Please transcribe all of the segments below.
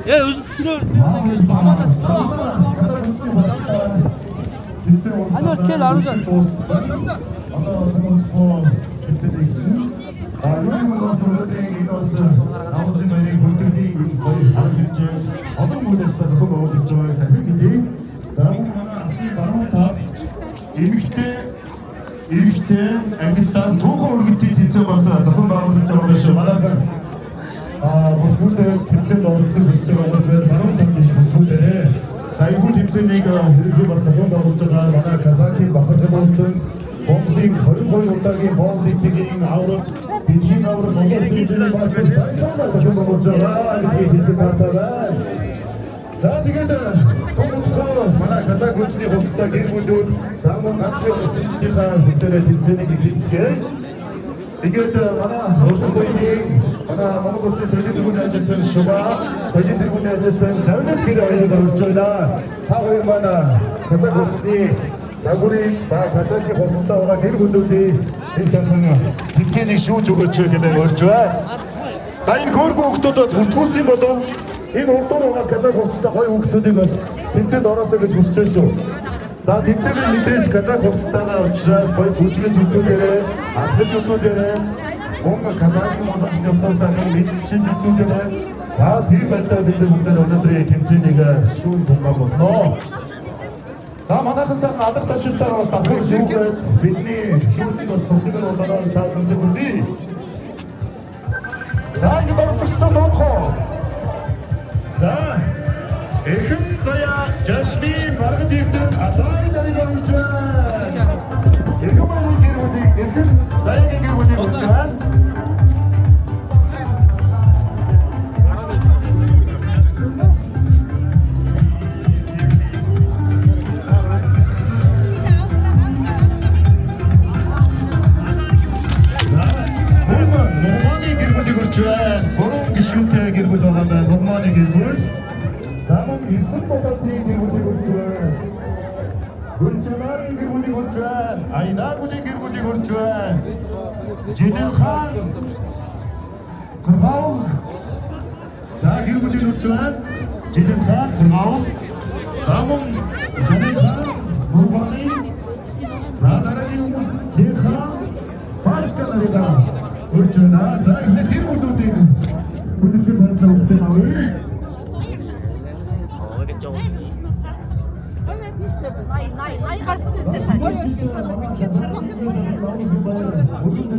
özüm sürüyoruz. Hadi gel Aruzan. Эрэгтэй ангиллаар түүхэн өргөлтийн тэнцээ болсон зөвхөн байгуулж байгаа биш үү? Манайхан бүртгүүлээ тэнцээнд оролцох хүсэж байгаа хүмүүс байна. Баруун талд бүртгүүлээ. Айгуу тэнцээнийг хэрэглээ бас зөвхөн байгуулж байгаа манай Казахын бахархан болсон Монголын 22 удаагийн Монголын авраг дэлхийн авраг Монголын зэрэг багш сайхан байгуулж байгаа. Хэлдэг баталаа. За тэгээд манай Казах хүчний хувцастай гэр бүлүүд замун ганцхан өчигчдийнхаа хөдөлгөөний тэнцээнийг эхэлцгээе. Тэгээд манай Монгол Улсын соёлын төвийн ажилтан Шуга, соёлын төвийн ажилтан Давлат гэр хоёрыг орж байна. Та хоёр манай Казах хүчний загварыг Казахын хувцастай байгаа гэр бүлүүдийн энэ сайхан тэнцээнийг шүүж өгөөч гэдэг орж байна. За энэ хөөрхөн хүмүүсд бүртгүүлсэн болов энэ урдуур байгаа Казах хувцастай гоё хүмүүсийг бас тэнцээнд ороосоо гэж хүсэж байна шүү. За тэнцээний мэдээж Казах хувцастайгаа учраас гоё бүжгэл үзүүлээрээ, аслаж үзүүлээрээ, мөн Казахын монгол ёсоор сайхан мэдчилж үзүүлээрээ. За тийм байдлаар бид бүгд өнөөдрийн тэнцээнийг шүүн тунгаа болно. За манайхан сайхан алдар ташилтаар бас давхар шүүгээд бидний шүүнийг бас тусгал болоод сайхан хүсье. За энэ баруун доохоо. За эхэн заяа Жасмин Маргадивдэн Алай дарыг орж байна. Эхэн манай гэр бүлийг эхэн заяагийн гэр бүлийг орж байна. Норманы гэр бүлийг орж байна. Гурван гишүүнтэй гэр бүл байгаа байна. Норманы гэр бүл. Замун ирсэн болоодын гэр бүлийг орж байна. Гүнжмарын гэр бүлийг орж байна. Айнагуудын гэр бүлийг орж байна. Жидэл хаан Кыргау. За гэр бүлийг орж байна. Жидэл хаан Кыргау. Замун Жидэл хаан Норманы. За дараагийн хүмүүс Жидэл хаан Башкаларга орж байна. За энэ гэр бүлүүдийг бүлэглэн байцаа өгсөн авъя. Най гарсан мэт тань.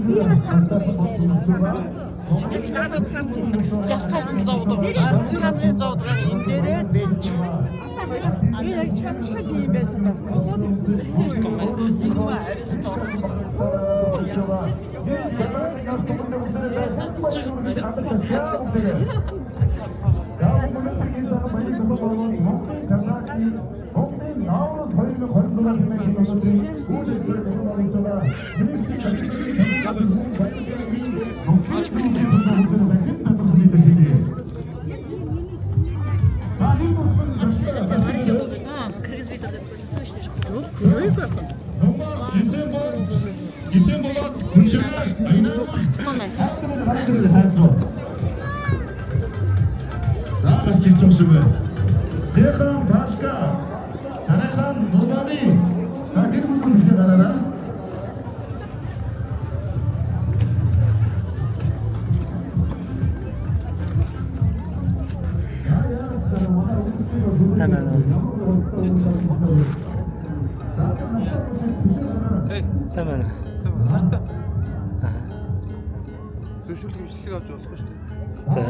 Вирус тань. Чихэх надад хамч. Ястаа зовдоо. Хамрын зовдоо энэ дээрээ бэлч. Яг чамчхад юм байсан бас. Исенболот Гүнжмар Айнаа. Момент. За бас чиж өгсөн байна. Тэхэн Башка. Танахан Нурбаны. За гэр бүл хэлээ гараараа. Сайн байна. Тартаа. Зөвшөөрөл хэмжлэг авч болохгүй шүү дээ. За.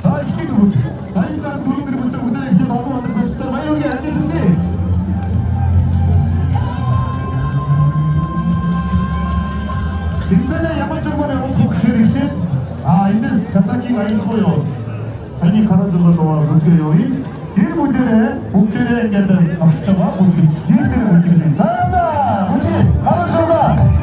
자, 이렇게 두분. 자, 인사 두분들부터 무대에 이제 넘어가는 것이다. 많이 여기 앉아주세요. 김편의 야만정관의 오토크리켓. 아, 인데스 가사키가 있고요. 아니, 가라져서 너와 못해요이. 이 무대에 목결에 있는 박수자와 모두 뒤에를 움직이는 사람다. 우리 가라져가.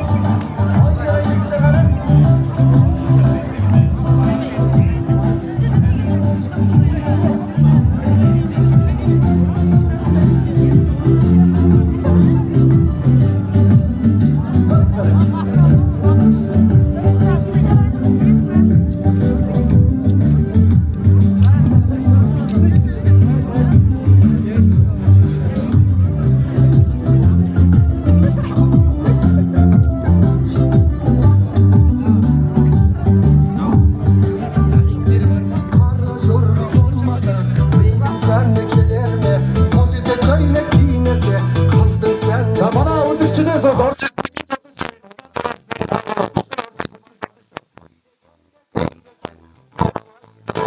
자, bana uçuşçuda zor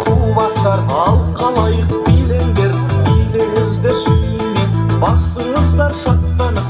Kuvaslar halkalayık bilindir, bilinizde suyunu, basınızlar şatlanıp.